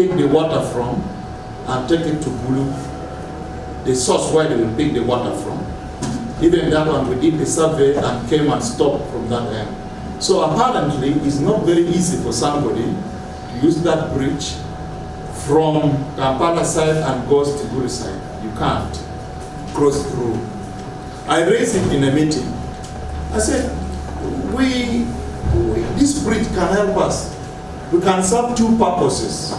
pick the water from and take it to Bulu, the source where they will pick the water from. Even that one, we did the survey and came and stopped from that end. So apparently, it's not very easy for somebody to use that bridge from Kampala side and goes to Bulu side. You can't cross through. I raised it in a meeting. I said, this bridge can help us. We can serve two purposes.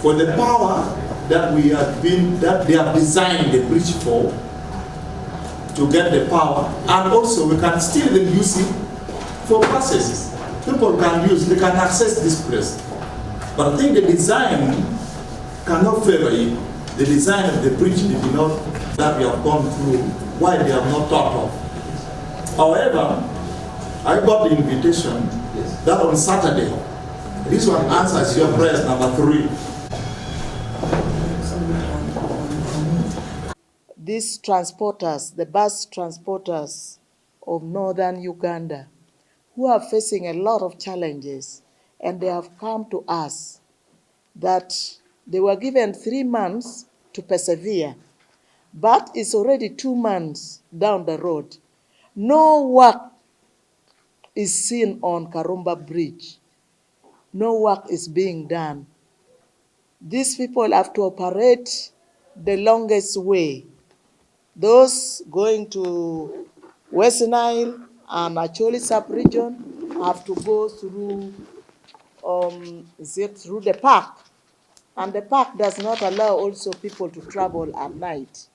For the power that they have designed the bridge for, to get the power, and also we can still then use it for processes. People can use, they can access this place. But I think the design cannot favor it. The design of the bridge that we have gone through, why they have not thought of. However, I got the invitation that on Saturday, this one answers your prayers number 3. These transporters, the bus transporters of Northern Uganda, who are facing a lot of challenges, and they have come to us that they were given 3 months to persevere, but it's already 2 months down the road. No work is seen on Karuma Bridge. No work is being done. These people have to operate the longest way. Those going to West Nile and Acholi sub-region have to go through the park. And the park does not allow also people to travel at night.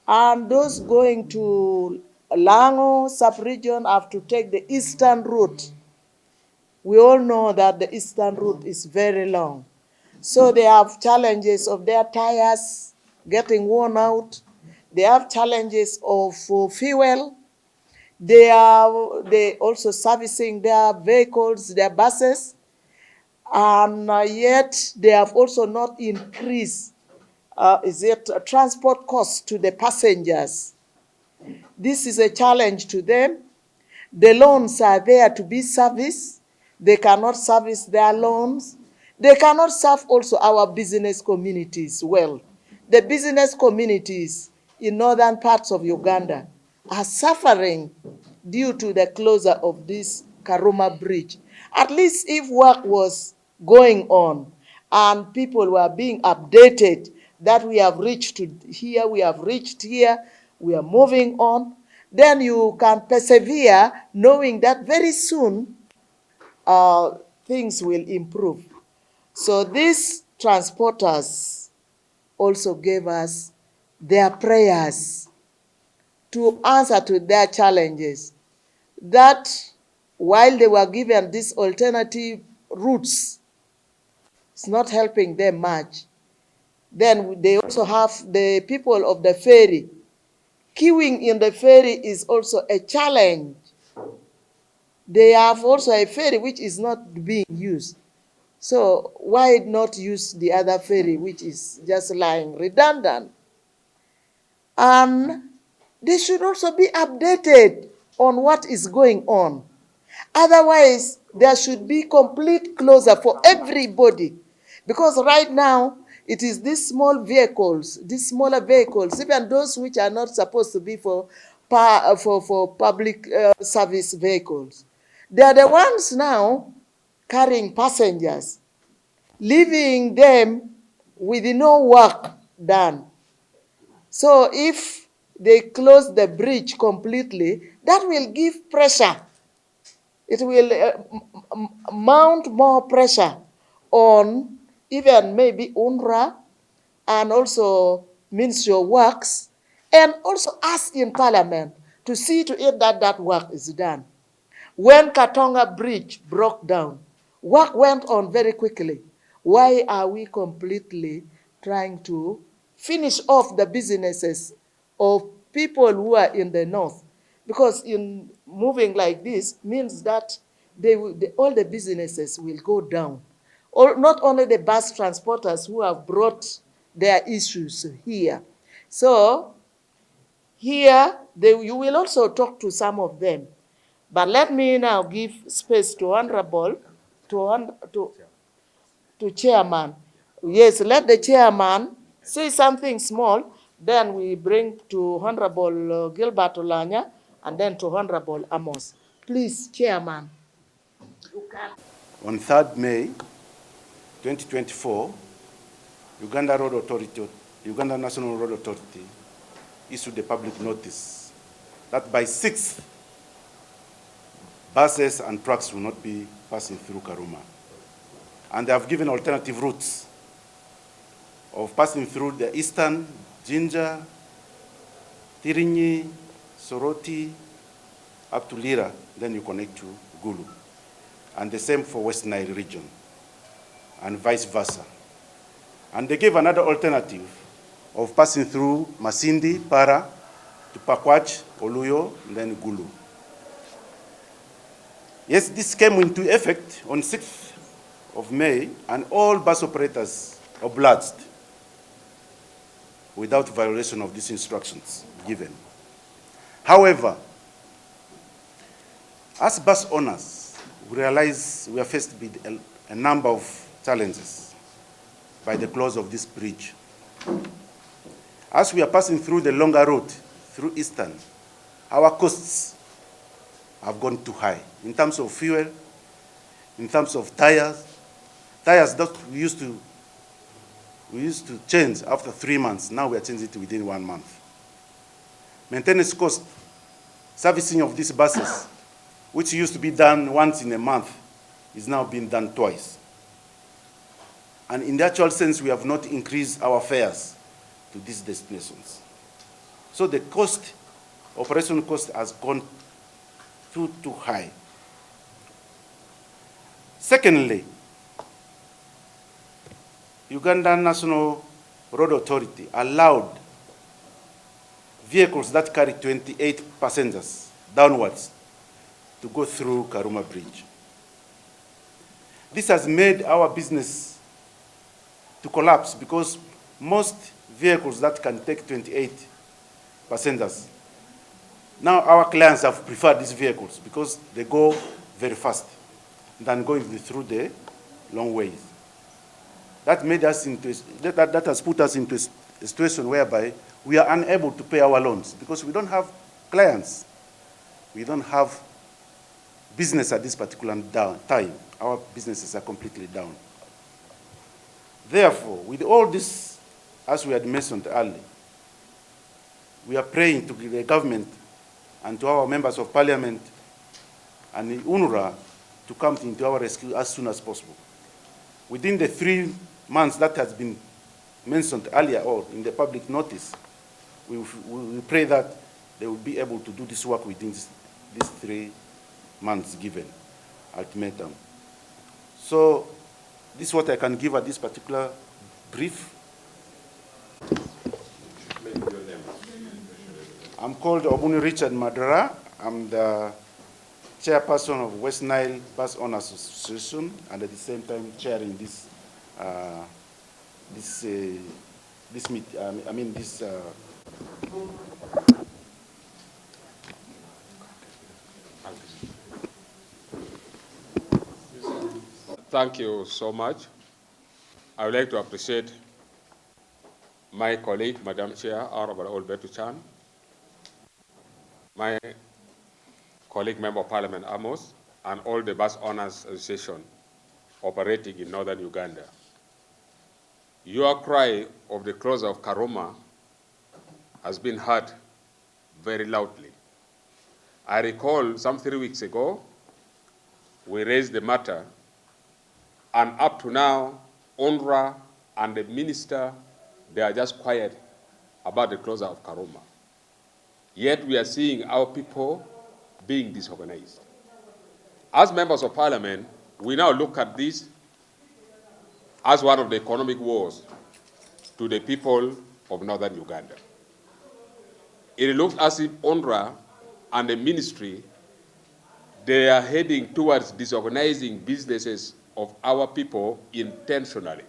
And those going to Lango sub-region have to take the eastern route. We all know that the eastern route is very long. So they have challenges of their tires getting worn out. They have challenges of fuel. They also servicing their vehicles, their buses. And yet they have also not increased transport costs to the passengers. This is a challenge to them. The loans are there to be serviced. They cannot service their loans. They cannot serve also our business communities well. The business communities in northern parts of Uganda are suffering due to the closure of this Karuma Bridge. At least if work was going on and people were being updated that we have reached here, we are moving on, then you can persevere knowing that very soon things will improve. So these transporters also gave us their prayers to answer to their challenges, that while they were given these alternative routes, it's not helping them much. Then they also have the people of the ferry. Queuing in the ferry is also a challenge. They have also a ferry which is not being used. So why not use the other ferry which is just lying redundant? And they should also be updated on what is going on. Otherwise, there should be complete closure for everybody. Because right now, it is these small vehicles, these smaller vehicles, even those which are not supposed to be for public service vehicles. They are the ones now carrying passengers, leaving them with no work done. So if they close the bridge completely, that will give pressure. It will mount more pressure on even maybe UNRWA and also Ministry of Works, and also us in Parliament to see to it that that work is done. When Katonga Bridge broke down, work went on very quickly. Why are we completely trying to finish off the businesses of people who are in the north? Because in moving like this means that all the businesses will go down. Or not only the bus transporters who have brought their issues here. So here, you will also talk to some of them. But let me now give space to Honorable, to Chairman, Yes, let the chairman say something small, then we bring to Honorable Gilbert Olanya and then to Honorable Amos. Please, chairman. On 3rd May 2024, Uganda National Road Authority issued a public notice that by 6th, buses and trucks will not be passing through Karuma. And they have given alternative routes of passing through the eastern, Jinja, Tirinyi, Soroti, up to Lira, then you connect to Gulu. And the same for West Nile region, and vice versa. And they gave another alternative of passing through Masindi, Para, to Pakwach, Oluyo, and then Gulu. Yes, this came into effect on 6th of May, and all bus operators obliged without violation of these instructions given. However, as bus owners, we realize we are faced with a number of challenges by the close of this bridge. As we are passing through the longer route, through Eastern, our costs have gone too high in terms of fuel, in terms of tires. Tires that we used to change after 3 months. Now we are changing it within 1 month. Maintenance cost, servicing of these buses, which used to be done once in a month, is now being done twice. And in the actual sense, we have not increased our fares to these destinations. So the cost, operation cost, has gone too high. Secondly, Uganda National Road Authority allowed vehicles that carry 28 passengers downwards to go through Karuma Bridge. This has made our business to collapse because most vehicles that can take 28 passengers, now our clients have preferred these vehicles because they go very fast than going through the long ways. That made us that has put us into a situation whereby we are unable to pay our loans because we don't have clients. We don't have business at this particular time. Our businesses are completely down. Therefore, with all this, as we had mentioned earlier, we are praying to the government and to our members of parliament and the UNRWA to come into our rescue as soon as possible. Within the 3 months that has been mentioned earlier or in the public notice, we pray that they will be able to do this work within these 3 months given ultimatum. So this is what I can give at this particular brief. I'm called Obuni Richard Madara. I'm the chairperson of West Nile Bus Owners Association, and at the same time chairing this Thank you so much. I would like to appreciate my colleague, Madam Chair, Honorable Olbetu Chan, my colleague, Member of Parliament Amos, and all the Bus Owners Association operating in Northern Uganda. Your cry of the closure of Karuma has been heard very loudly. I recall some 3 weeks ago, we raised the matter, and up to now, UNRWA and the minister, they are just quiet about the closure of Karuma. Yet we are seeing our people being disorganized. As members of parliament, we now look at this as one of the economic wars to the people of Northern Uganda. It looks as if UNRWA and the ministry, they are heading towards disorganizing businesses of our people intentionally.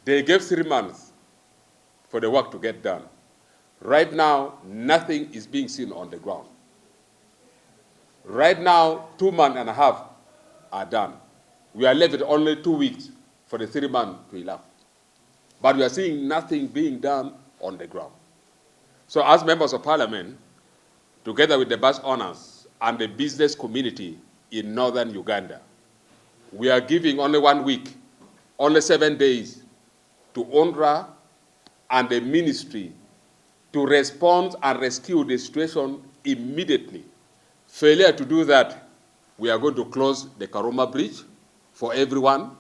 They gave 3 months for the work to get done. Right now, nothing is being seen on the ground. Right now, 2 months and a half are done. We are left with only 2 weeks for the 3 months to elapse. But we are seeing nothing being done on the ground. So as members of parliament, together with the bus owners and the business community in Northern Uganda, we are giving only 1 week, only 7 days to UNRWA and the ministry to respond and rescue the situation immediately. Failure to do that, we are going to close the Karuma bridge for everyone.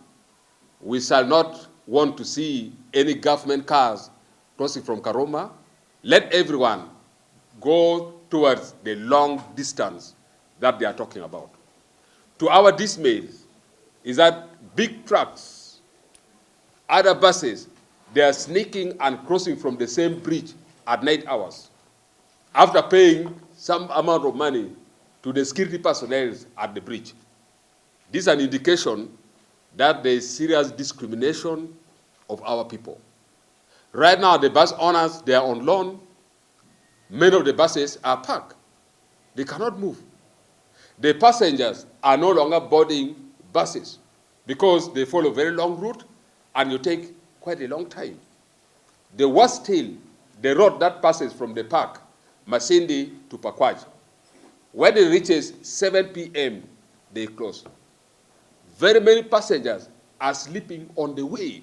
We shall not want to see any government cars crossing from Karuma. Let everyone go towards the long distance that they are talking about. To our dismay is that big trucks, other buses, they are sneaking and crossing from the same bridge at night hours after paying some amount of money to the security personnel at the bridge. This is an indication that there is serious discrimination of our people. Right now, the bus owners, they are on loan. Many of the buses are parked. They cannot move. The passengers are no longer boarding buses because they follow a very long route and you take quite a long time. The worst still, the road that passes from the park, Masindi to Pakwaj, when it reaches 7 p.m., they close. Very many passengers are sleeping on the way.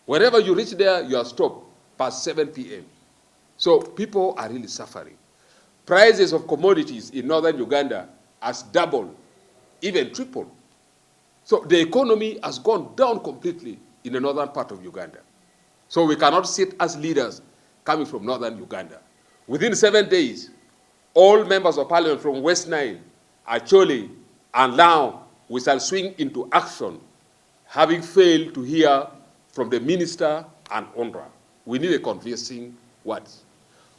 Wherever you reach there, you are stopped past 7 p.m. So people are really suffering. Prices of commodities in Northern Uganda has doubled, even tripled. So the economy has gone down completely in the northern part of Uganda. So we cannot sit as leaders coming from Northern Uganda. Within 7 days, all members of parliament from West Nile, Acholi, and now we shall swing into action, having failed to hear from the minister and UNRWA. We need a convincing words.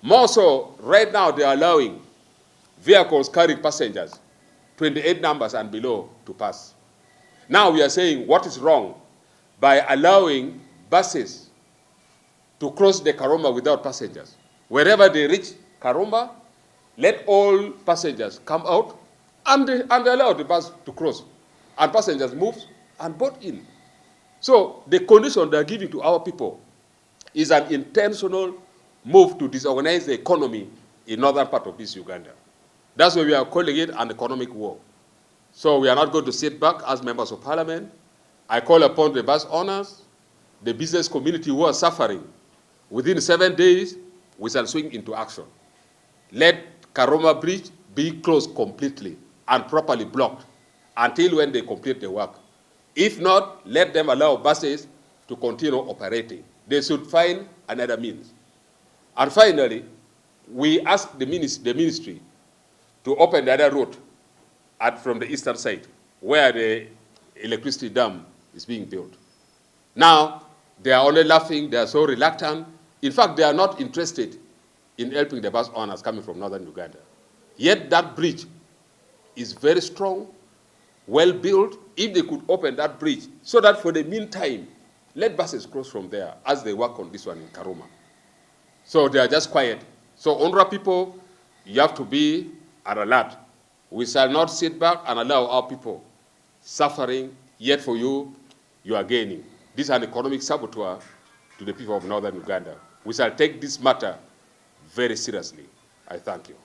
More so, right now they are allowing vehicles carrying passengers, 28 numbers and below, to pass. Now we are saying what is wrong by allowing buses to cross the Karuma without passengers. Wherever they reach Karuma, let all passengers come out and allow the bus to cross. And passengers move and board in. So the condition they are giving to our people is an intentional move to disorganize the economy in northern part of this Uganda. That's why we are calling it an economic war. So we are not going to sit back as members of parliament. I call upon the bus owners, the business community who are suffering. Within 7 days, we shall swing into action. Let Karuma Bridge be closed completely and properly blocked until when they complete the work. If not, let them allow buses to continue operating. They should find another means. And finally, we ask the ministry to open the other route from the eastern side, where the electricity dam is being built. Now, they are only laughing, they are so reluctant. In fact, they are not interested in helping the bus owners coming from Northern Uganda. Yet that bridge is very strong, well built. If they could open that bridge, so that for the meantime, let buses cross from there as they work on this one in Karuma. So they are just quiet. So UNRWA people, you have to be on alert. We shall not sit back and allow our people suffering, yet for you, you are gaining. This is an economic saboteur to the people of Northern Uganda. We shall take this matter very seriously. I thank you.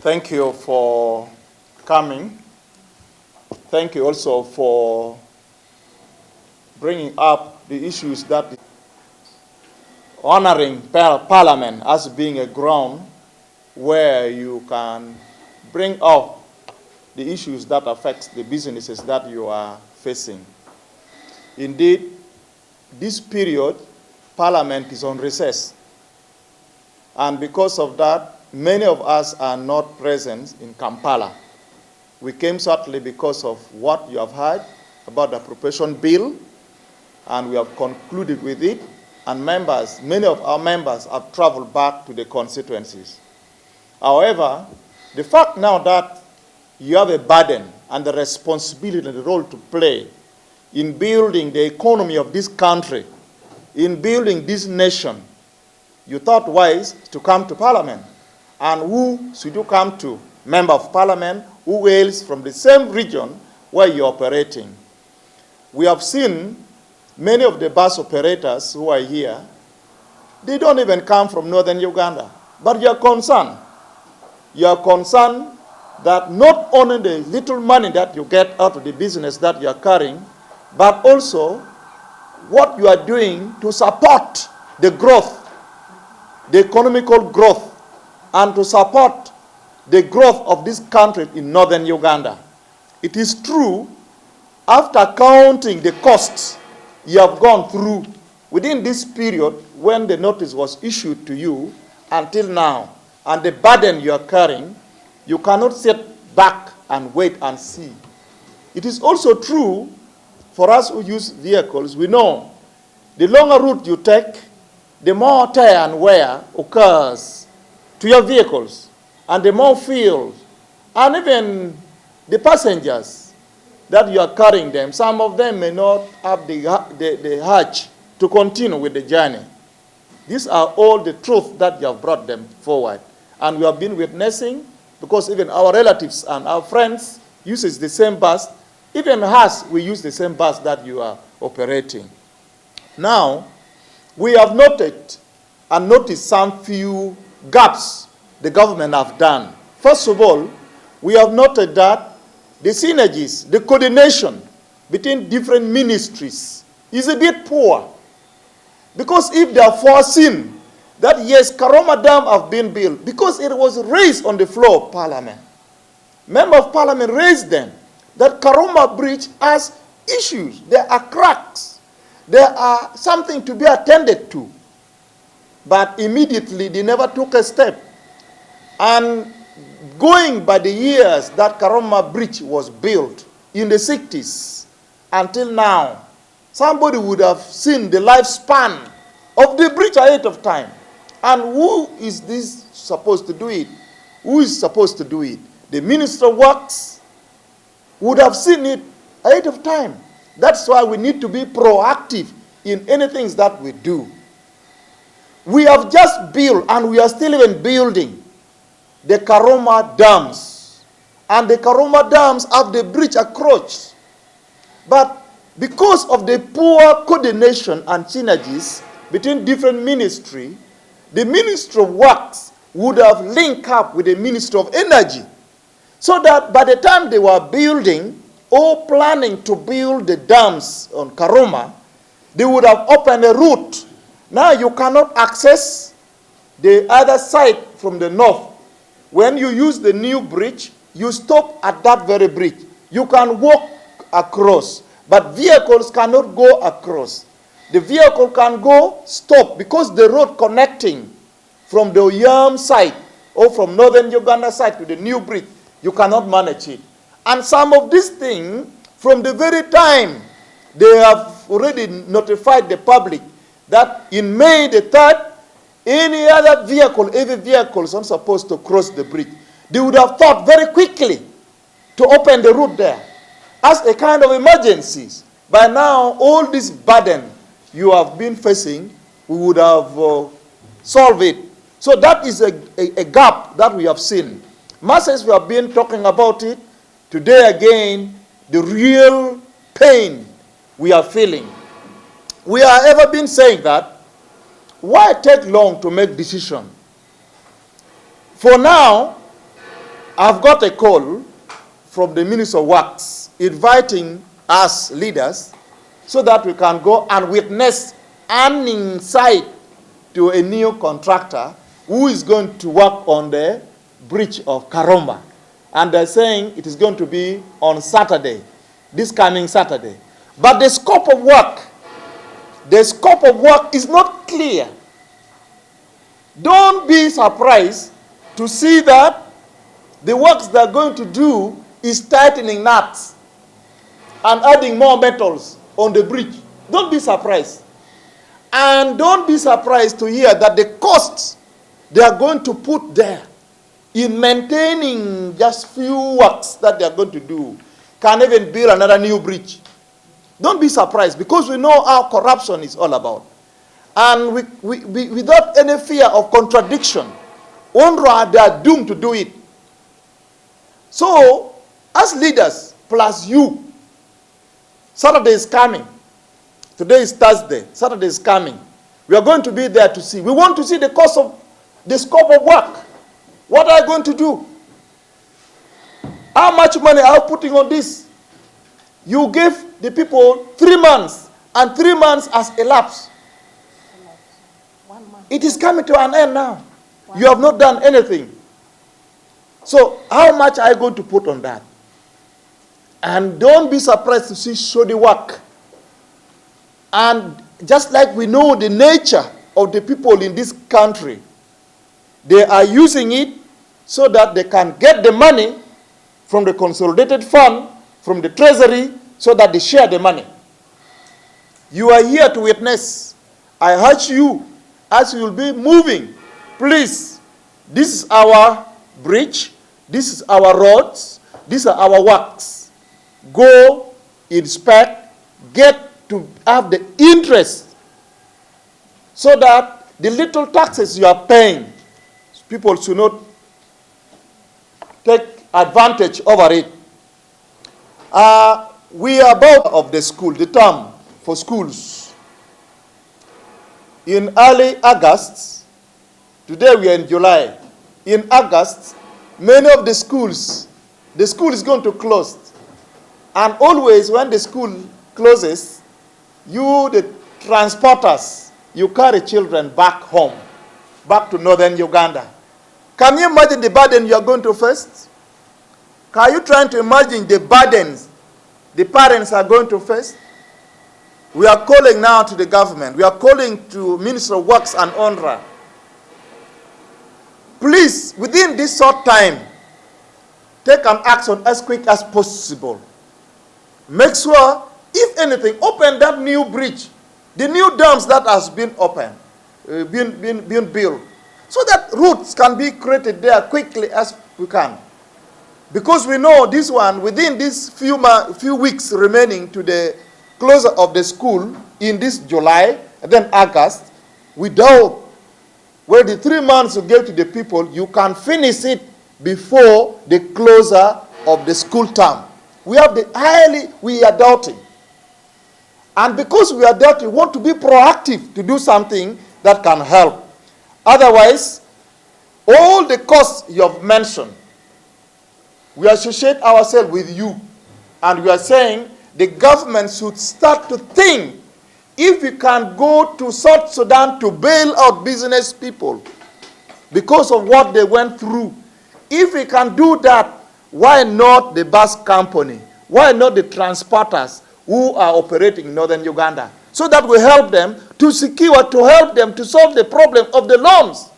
Thank you for coming. Thank you also for bringing up the issues that honoring Parliament as being a ground where you can bring up the issues that affect the businesses that you are facing. Indeed, this period, Parliament is on recess. And because of that, many of us are not present in Kampala. We came certainly because of what you have heard about the appropriation bill, and we have concluded with it. And many of our members have traveled back to the constituencies. However, the fact now that you have a burden and the responsibility and the role to play in building the economy of this country, in building this nation, you thought wise to come to Parliament. And who should you come to? Member of Parliament who hails from the same region where you're operating. We have seen many of the bus operators who are here, they don't even come from Northern Uganda. But you're concerned. You're concerned that not only the little money that you get out of the business that you're carrying, but also what you are doing to support the growth, the economical growth, and to support the growth of this country in Northern Uganda. It is true, after counting the costs you have gone through within this period when the notice was issued to you until now, and the burden you are carrying, you cannot sit back and wait and see. It is also true for us who use vehicles. We know the longer route you take, the more tear and wear occurs to your vehicles, and the more fuel, and even the passengers that you are carrying them, some of them may not have the urge to continue with the journey. These are all the truth that you have brought them forward. And we have been witnessing, because even our relatives and our friends uses the same bus. Even us, we use the same bus that you are operating. Now, we have noted and noticed some few gaps the government have done. First of all, we have noted that the synergies, the coordination between different ministries is a bit poor. Because if they are foreseen that yes, Karuma Dam have been built, because it was raised on the floor of Parliament. Member of Parliament raised them, that Karuma Bridge has issues. There are cracks. There are something to be attended to. But immediately they never took a step. And going by the years that Karuma Bridge was built in the 60s until now, somebody would have seen the lifespan of the bridge ahead of time. And who is this supposed to do it? Who is supposed to do it? The Minister of Works would have seen it ahead of time. That's why we need to be proactive in anything that we do. We have just built, and we are still even building, the Karuma dams. And the Karuma dams have the bridge across. But because of the poor coordination and synergies between different ministries, the Ministry of Works would have linked up with the Ministry of Energy, so that by the time they were building or planning to build the dams on Karuma, they would have opened a route. Now you cannot access the other side from the north. When you use the new bridge, you stop at that very bridge. You can walk across, but vehicles cannot go across. The vehicle can go, stop, because the road connecting from the Yam side or from Northern Uganda side to the new bridge, you cannot manage it. And some of these things, from the very time they have already notified the public that in May the 3rd, any other vehicle, heavy vehicle is not supposed to cross the bridge, they would have thought very quickly to open the route there as a kind of emergencies. By now, all this burden you have been facing, we would have solved it. So that is a gap that we have seen. Masses, we have been talking about it. Today again, the real pain we are feeling. We have ever been saying that, why take long to make decision? For now, I've got a call from the Minister of Works inviting us leaders so that we can go and witness an insight to a new contractor who is going to work on the bridge of Karuma. And they're saying it is going to be on Saturday, this coming Saturday. But the scope of work is not clear. Don't be surprised to see that the works they're going to do is tightening nuts and adding more metals on the bridge. Don't be surprised. And don't be surprised to hear that the costs they are going to put there in maintaining just few works that they are going to do can even build another new bridge. Don't be surprised, because we know how corruption is all about. And we without any fear of contradiction, UNRWA, they are doomed to do it. So as leaders, plus you, Saturday is coming. Today is Thursday. Saturday is coming. We are going to be there to see. We want to see the cost of the scope of work. What are you going to do? How much money are you putting on this? You give the people 3 months, and 3 months has elapsed. 1 month. It is coming to an end now. You have not done anything. So how much are you going to put on that? And don't be surprised to see shoddy work. And just like we know the nature of the people in this country, they are using it so that they can get the money from the consolidated fund, from the treasury, so that they share the money. You are here to witness. I urge you, as you will be moving, please, this is our bridge, this is our roads, these are our works. Go, inspect, get to have the interest, so that the little taxes you are paying, people should not take advantage over it. We are about of the school, the term for schools. In early August, today we are in July, in August, many of the schools, the school is going to close. And always when the school closes, you, the transporters, you carry children back home, back to Northern Uganda. Can you imagine the burden you are going to face? Are you trying to imagine the burdens the parents are going to face? We are calling now to the government. We are calling to Minister of Works and UNRWA. Please, within this short time, take an action as quick as possible. Make sure, if anything, open that new bridge, the new dams that has been opened, been built, so that routes can be created there quickly as we can. Because we know this one, within these few weeks remaining to the closure of the school in this July and then August, without where the 3 months you give to the people, you can finish it before the closure of the school term. We are doubting. And because we are doubting, we want to be proactive to do something that can help. Otherwise, all the costs you have mentioned, we associate ourselves with you. And we are saying the government should start to think, if we can go to South Sudan to bail out business people because of what they went through, if we can do that, why not the bus company? Why not the transporters who are operating in Northern Uganda? So that we help them to secure, to help them to solve the problem of the loans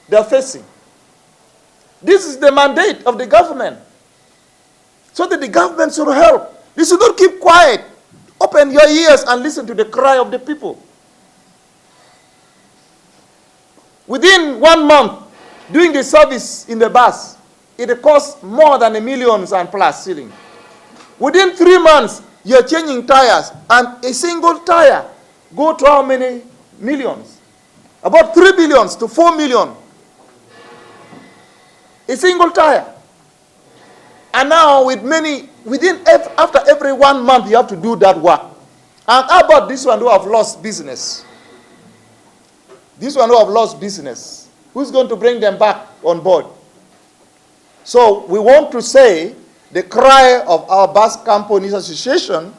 they are facing. This is the mandate of the government. So that the government should help. You should not keep quiet. Open your ears and listen to the cry of the people. Within 1 month, doing the service in the bus, it costs more than $1 million and plus ceiling. Within 3 months, you're changing tires, and a single tire go to how many millions? About 3 billion to 4 million. A single tire. And now with many, after every 1 month, you have to do that work. And how about this one who have lost business? This one who have lost business. Who's going to bring them back on board? So we want to say the cry of our bus companies association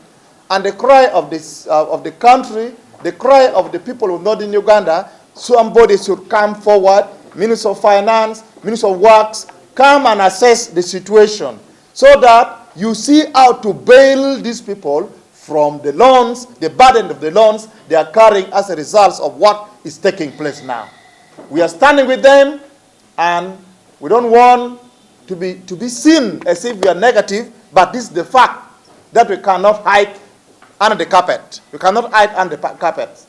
and the cry of the country, the cry of the people of Northern Uganda, somebody should come forward, Minister of Finance, Minister of Works, come and assess the situation so that you see how to bail these people from the loans, the burden of the loans they are carrying as a result of what is taking place now. We are standing with them, and we don't want to be seen as if we are negative, but this is the fact that we cannot hide under the carpet. We cannot hide under the carpet.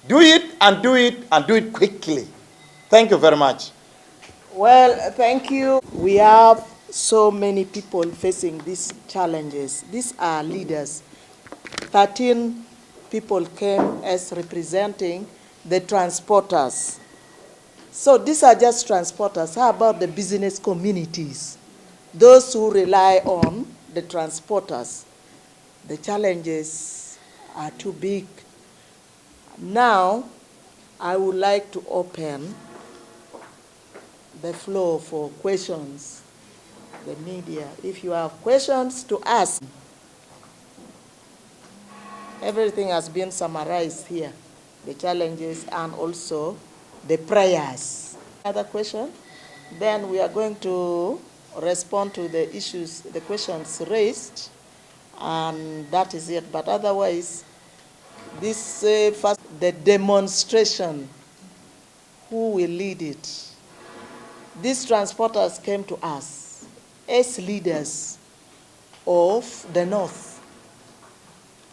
Do it and do it and do it quickly. Thank you very much. Well, thank you. We have so many people facing these challenges. These are leaders. 13 people came as representing the transporters. So these are just transporters. How about the business communities? those who rely on the transporters, the challenges are too big. Now, I would like to open the floor for questions. The media, if you have questions to ask, everything has been summarized here, the challenges and also the prayers. Other question? Then we are going to respond to the issues, the questions raised, and that is it. But otherwise, this first, the demonstration, who will lead it? These transporters came to us as leaders of the North.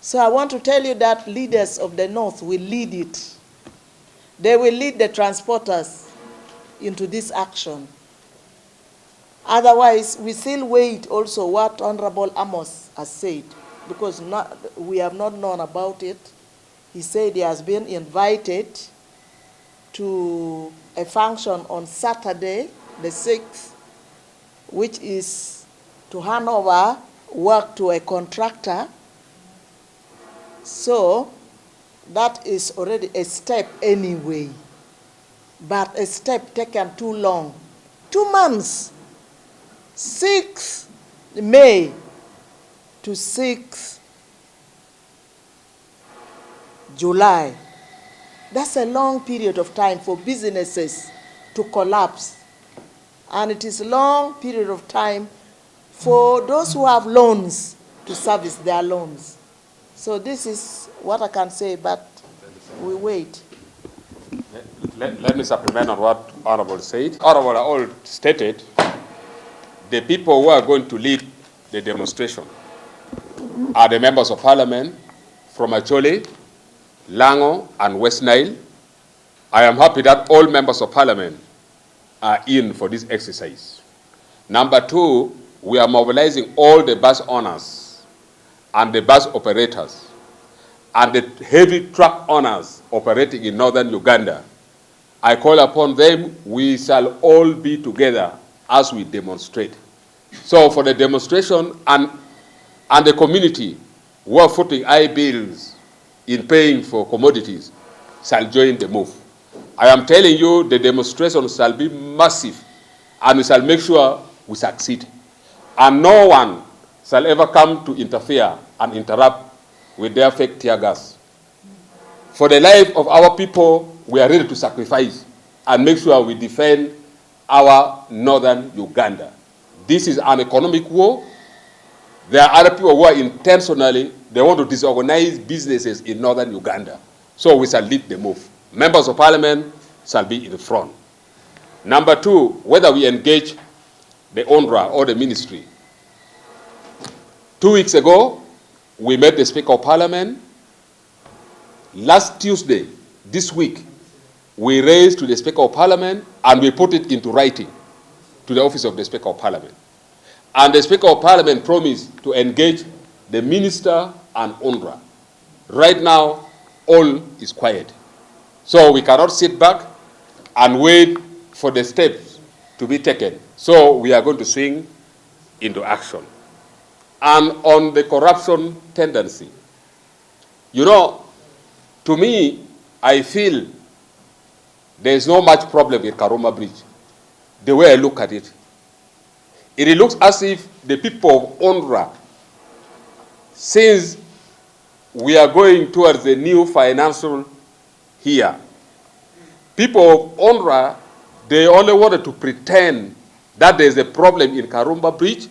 So I want to tell you that leaders of the North will lead it. They will lead the transporters into this action. Otherwise, we still wait also what Honorable Amos has said, because we have not known about it. He said he has been invited to a function on Saturday, the 6th, which is to hand over work to a contractor. So that is already a step anyway, but a step taken too long. 2 months, 6th May to 6th July. That's a long period of time for businesses to collapse. And it is a long period of time for those who have loans to service their loans. So this is what I can say, but we wait. Let me supplement on what Honorable said. Honorable all stated the people who are going to lead the demonstration are the members of parliament from Achole, Lango, and West Nile. I am happy that all members of parliament are in for this exercise. Number 2, we are mobilizing all the bus owners and the bus operators and the heavy truck owners operating in Northern Uganda. I call upon them, we shall all be together as we demonstrate. So for the demonstration and the community who are footing high bills in paying for commodities shall join the move. I am telling you, the demonstration shall be massive, and we shall make sure we succeed. And no one shall ever come to interfere and interrupt with their fake tear gas. For the life of our people, we are ready to sacrifice and make sure we defend our Northern Uganda. This is an economic war. There are other people who are intentionally, they want to disorganize businesses in Northern Uganda. So we shall lead the move. Members of parliament shall be in the front. Number 2, whether we engage the UNRWA or the ministry. 2 weeks ago, we met the Speaker of Parliament. Last Tuesday, this week, we raised to the Speaker of Parliament and we put it into writing to the office of the Speaker of Parliament. And the Speaker of Parliament promised to engage the minister and UNRWA. Right now, all is quiet. So we cannot sit back and wait for the steps to be taken. So we are going to swing into action. And on the corruption tendency, you know, to me, I feel there is no much problem with Karuma Bridge. The way I look at it, it looks as if the people of UNRWA, since we are going towards the new financial year, people of UNRWA, they only wanted to pretend that there is a problem in Karuma Bridge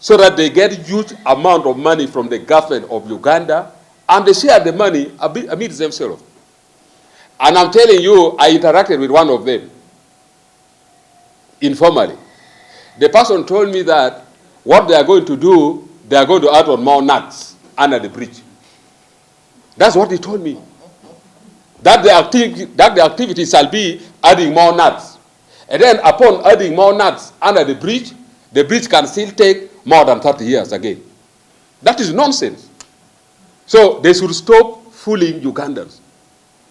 so that they get huge amount of money from the government of Uganda and they share the money amidst themselves. And I'm telling you, I interacted with one of them informally. The person told me that what they are going to do, they are going to add on more nuts under the bridge. That's what he told me. That the activity shall be adding more nuts. And then upon adding more nuts under the bridge can still take more than 30 years again. That is nonsense. So they should stop fooling Ugandans.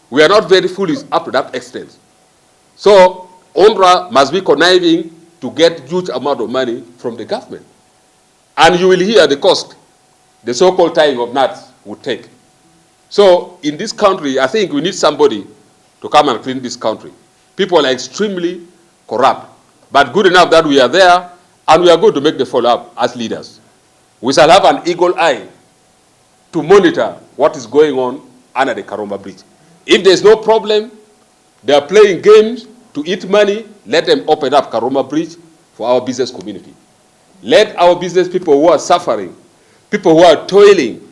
We are not very foolish up to that extent. So UNRWA must be conniving to get huge amount of money from the government. And you will hear the cost the so-called tying of knots would take. So in this country, I think we need somebody to come and clean this country. People are extremely corrupt, but good enough that we are there and we are going to make the follow-up as leaders. We shall have an eagle eye to monitor what is going on under the Karuma Bridge. If there's no problem, they are playing games to eat money, let them open up Karuma Bridge for our business community. Let our business people who are suffering, people who are toiling,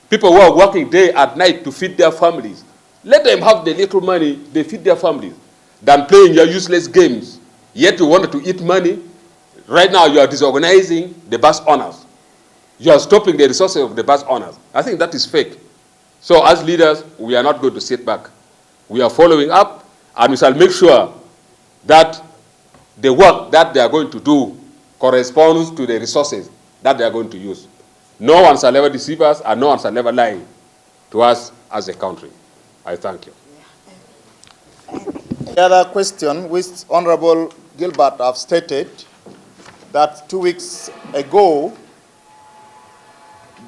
people who are working day and night to feed their families, let them have the little money they feed their families than playing your useless games. Yet you wanted to eat money. Right now you are disorganizing the bus owners. You are stopping the resources of the bus owners. I think that is fake. So as leaders, we are not going to sit back. We are following up, and we shall make sure that the work that they are going to do corresponds to the resources that they are going to use. No one shall ever deceive us, and no one shall ever lie to us as a country. I thank you. The other question, which Honorable Gilbert have stated, that 2 weeks ago,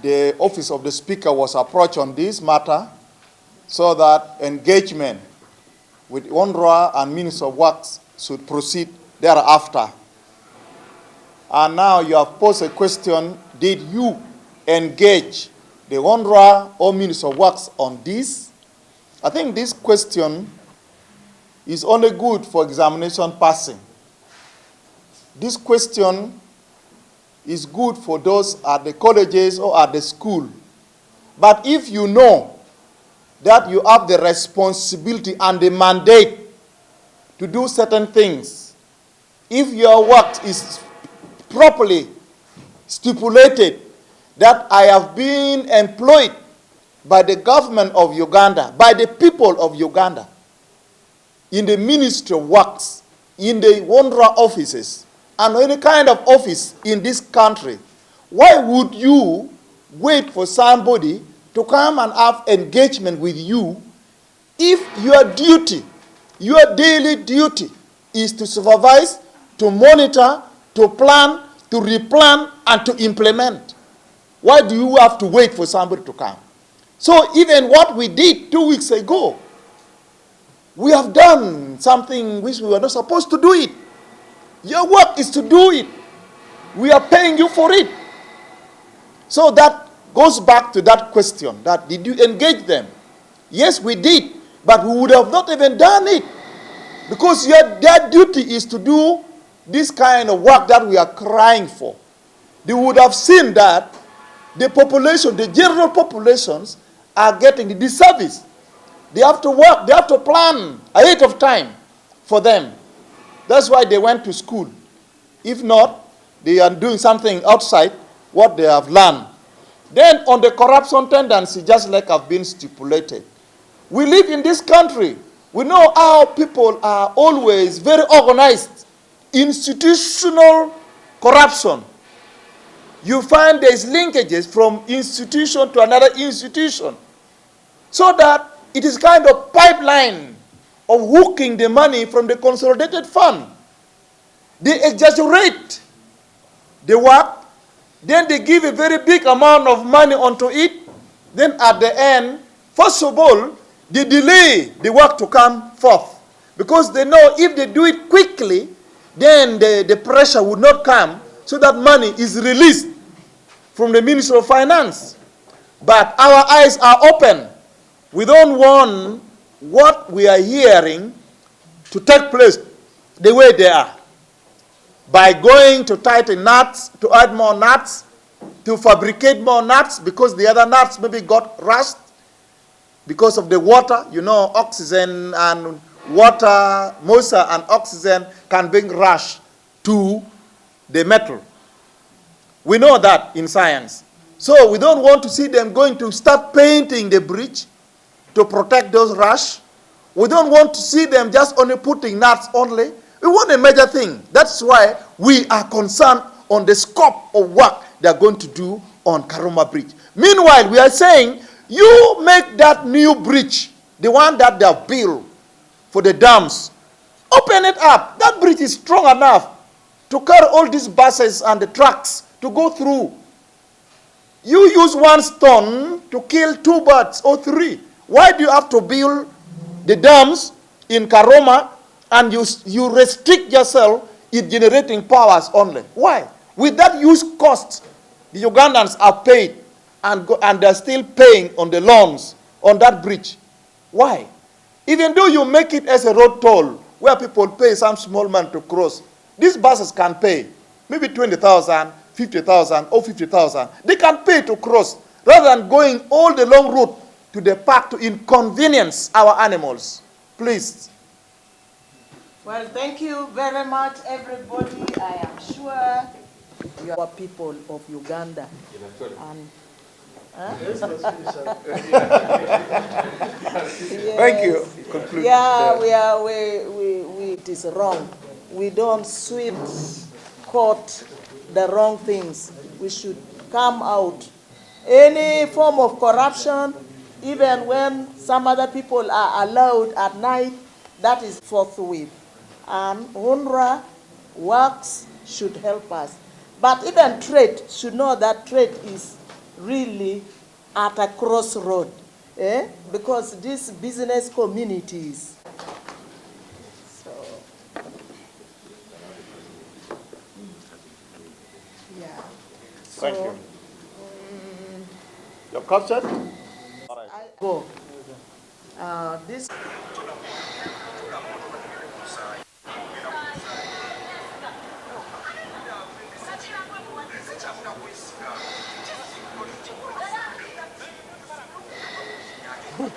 the office of the Speaker was approached on this matter so that engagement with UNRWA and Minister of Works should proceed thereafter. And now you have posed a question, did you engage the UNRWA or Minister of Works on this? I think this question is only good for examination passing. This question is good for those at the colleges or at the school. But if you know that you have the responsibility and the mandate to do certain things, if your work is properly stipulated that I have been employed by the government of Uganda, by the people of Uganda, in the Ministry of Works, in the UNRWA offices, and any kind of office in this country, why would you wait for somebody to come and have engagement with you if your duty, your daily duty, is to supervise, to monitor, to plan, to replan, and to implement? Why do you have to wait for somebody to come? So even what we did 2 weeks ago, we have done something which we were not supposed to do it. Your work is to do it. We are paying you for it. So that goes back to that question, that did you engage them? Yes, we did, but we would have not even done it because their duty is to do this kind of work that we are crying for. They would have seen that the population, the general populations, are getting the service. They have to work, they have to plan ahead of time for them. That's why they went to school. If not, they are doing something outside what they have learned. Then on the corruption tendency, just like I've been stipulated, we live in this country. We know how people are always very organized. Institutional corruption. You find there's linkages from institution to another institution. So that it is kind of pipeline of hooking the money from the consolidated fund. They exaggerate the work, then they give a very big amount of money onto it, then at the end, first of all, they delay the work to come forth. Because they know if they do it quickly, then the pressure would not come, so that money is released from the Ministry of Finance. But our eyes are open. We don't want what we are hearing to take place the way they are. By going to tighten nuts, to add more nuts, to fabricate more nuts, because the other nuts maybe got rust because of the water. You know, oxygen and water, moisture and oxygen can bring rust to the metal. We know that in science. So we don't want to see them going to start painting the bridge to protect those rush. We don't want to see them just only putting nuts only. We want a major thing. That's why we are concerned on the scope of work they are going to do on Karuma Bridge. Meanwhile, we are saying, you make that new bridge, the one that they have built for the dams, open it up. That bridge is strong enough. to carry all these buses and the trucks to go through. You use one stone to kill 2 birds or 3. Why do you have to build the dams in Karuma and you restrict yourself in generating powers only? Why? With that huge cost, the Ugandans are paid and they're still paying on the loans on that bridge. Why? Even though you make it as a road toll where people pay some small money to cross, these buses can pay maybe 20,000, 50,000 or 50,000. They can pay to cross rather than going all the long route to the park to inconvenience our animals. Please. Well, thank you very much, everybody. I am sure you are people of Uganda. And, Yes. Thank you. Conclude. yeah, it is wrong. We don't sweep court the wrong things. We should come out. Any form of corruption, even when some other people are allowed at night, that is forthwith. And UNRWA works should help us. But even trade should know that trade is really at a crossroad, because these business communities. So, yeah. Thank you. Your question?